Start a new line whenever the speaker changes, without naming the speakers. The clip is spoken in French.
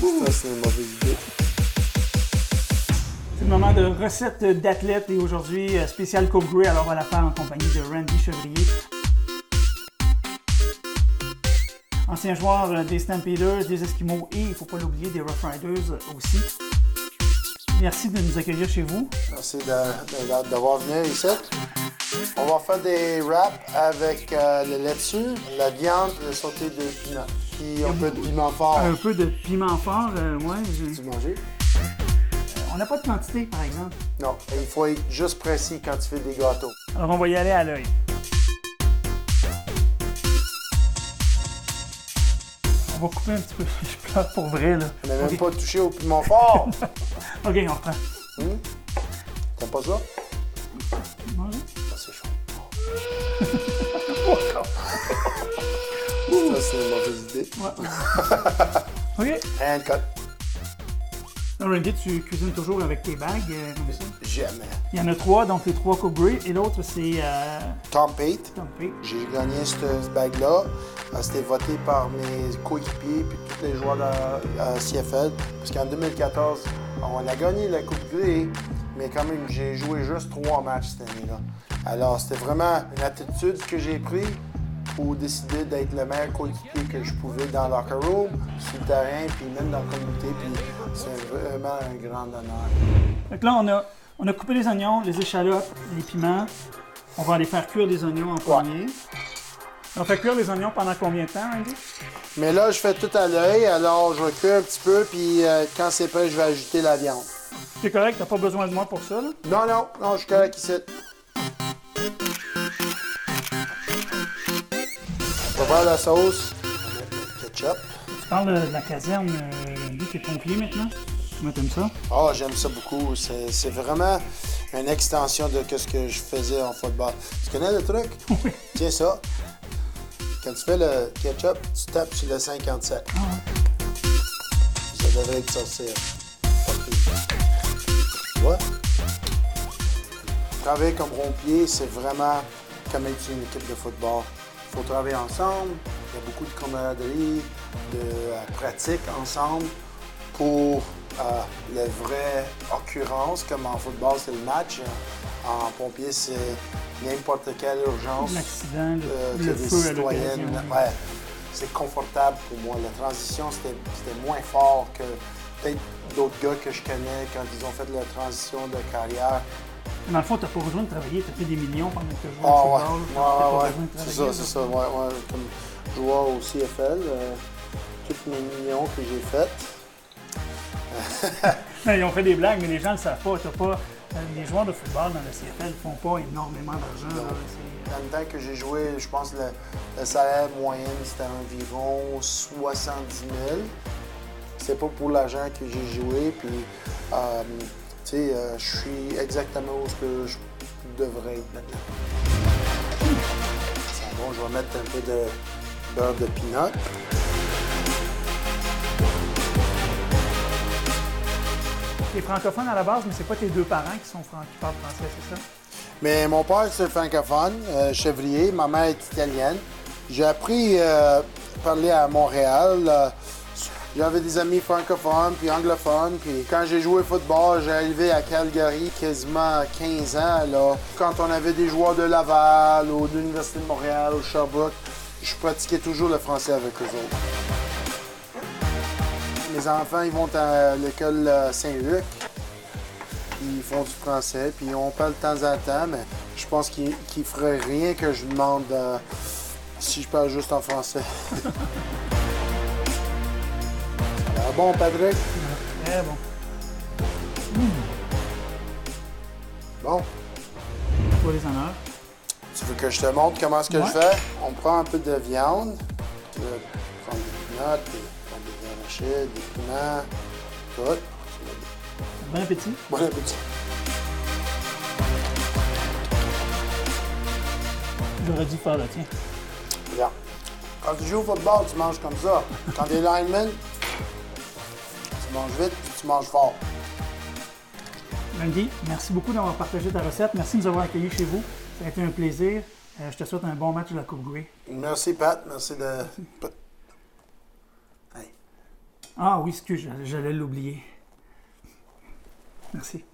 Ça, c'est une mauvaise idée.
C'est le moment de recette d'athlète et aujourd'hui, spécial Cobb Grey. Alors, on va la faire en compagnie de Randy Chevrier. Ancien joueur des Stampeders, des Eskimos et, il ne faut pas l'oublier, des Rough Riders aussi. Merci de nous accueillir chez vous.
Merci d'avoir venu ici. On va faire des wraps avec le laitue, la viande, le sauté de pinot. Puis un peu de piment fort.
Un peu de piment fort, ouais.
Tu manges?
On n'a pas de quantité, par exemple.
Non, il faut être juste précis quand tu fais des gâteaux.
Alors, on va y aller à l'œil. On va couper un petit peu. Je pleure pour vrai, là.
On n'a même pas touché au piment fort.
OK, on reprend.
T'aimes pas ça?
Mangez.
Ça, c'est chaud. Ça, c'est une mauvaise idée.
Ouais. OK.
And cut.
Là, Randy, tu cuisines toujours avec tes bagues, comme ça?
Jamais.
Il y en a 3, donc les 3 Cobb Grey, et l'autre, c'est
Tom Pate.
Tom Pate.
J'ai gagné cette bague-là. C'était voté par mes coéquipiers et tous les joueurs de CFL. Parce qu'en 2014, on a gagné la Coupe Grey, mais quand même, j'ai joué juste 3 matchs cette année-là. Alors, c'était vraiment une attitude que j'ai prise pour décider d'être le meilleur coéquipier que je pouvais dans le locker room, sur le terrain, puis même dans la communauté. Puis c'est vraiment un grand honneur.
Donc là, on a coupé les oignons, les échalotes, les piments. On va aller faire cuire les oignons en premier. On fait cuire les oignons pendant combien de temps, Randy?
Mais là, je fais tout à l'œil, alors je vais cuire un petit peu, puis quand c'est prêt, je vais ajouter la viande.
C'est correct, t'as pas besoin de moi pour ça, là?
Non, je suis correct ici. On va faire la sauce, le ketchup.
Tu parles de la caserne, Randy, qui est pompier maintenant. Comment t'aimes ça?
Oh, j'aime ça beaucoup. C'est vraiment une extension de ce que je faisais en football. Tu connais le truc?
Oui.
Tiens ça. Quand tu fais le ketchup, tu tapes sur le 57.
Ah ouais.
Ça devrait être sorti. Tu vois? Travailler comme rompier, c'est vraiment comme être une équipe de football. Il faut travailler ensemble. Il y a beaucoup de camaraderie, de pratique ensemble pour la vraie occurrence, comme en football, c'est le match. En pompier, c'est n'importe quelle urgence.
L'accident,
que
le
les
feu à
citoyennes.
l'occasion.
Ouais, c'est confortable pour moi. La transition, c'était moins fort que peut-être d'autres gars que je connais quand ils ont fait la transition de carrière.
Dans le fond, t'as pas besoin de travailler, t'as fait des millions pendant que tu joues
Ah
au
ouais,
football.
ouais,
T'as pas
ouais,
besoin de
c'est
travailler,
ça, c'est ça. Ouais. Comme joueur au CFL, toutes mes millions que j'ai faites.
Non, ils ont fait des blagues, mais les gens ne le savent pas. Les joueurs de football dans la CFL ne font pas énormément d'argent. Là.
Dans le temps que j'ai joué, je pense que le salaire moyen, c'était environ 70 000. C'est pas pour l'argent que j'ai joué. Puis, tu sais, je suis exactement où je devrais être maintenant. C'est bon, je vais mettre un peu de beurre de peanut.
Tu es francophone à la base, mais c'est pas tes deux parents qui parlent français, c'est ça?
Mais mon père, c'est francophone, chevrier. Ma mère est italienne. J'ai appris à parler à Montréal. J'avais des amis francophones puis anglophones. Puis quand j'ai joué au football, j'ai arrivé à Calgary quasiment à 15 ans. Là. Quand on avait des joueurs de Laval ou de l'Université de Montréal ou Sherbrooke, je pratiquais toujours le français avec eux autres. Mes enfants, ils vont à l'école Saint-Luc. Ils font du français, puis on parle de temps en temps, mais je pense qu'ils ne feraient rien que je demande si je parle juste en français. Alors, bon, Patrick?
Très bon.
Bon,
Pour les honneurs.
tu veux que je te montre comment est-ce que je fais? On prend un peu de viande. Tu vas prendre des pinottes, des arachides, des piments, tout.
Bon appétit.
Bon appétit.
J'aurais dû faire le tien.
Regarde. Quand tu joues au football, tu manges comme ça. Quand tu es lineman, tu manges vite puis tu manges fort.
Randy, merci beaucoup d'avoir partagé ta recette. Merci de nous avoir accueillis chez vous. Ça a été un plaisir. Je te souhaite un bon match de la Coupe Grey.
Merci, Pat. Merci de... Hey.
Ah oui, excuse, j'allais l'oublier. Merci.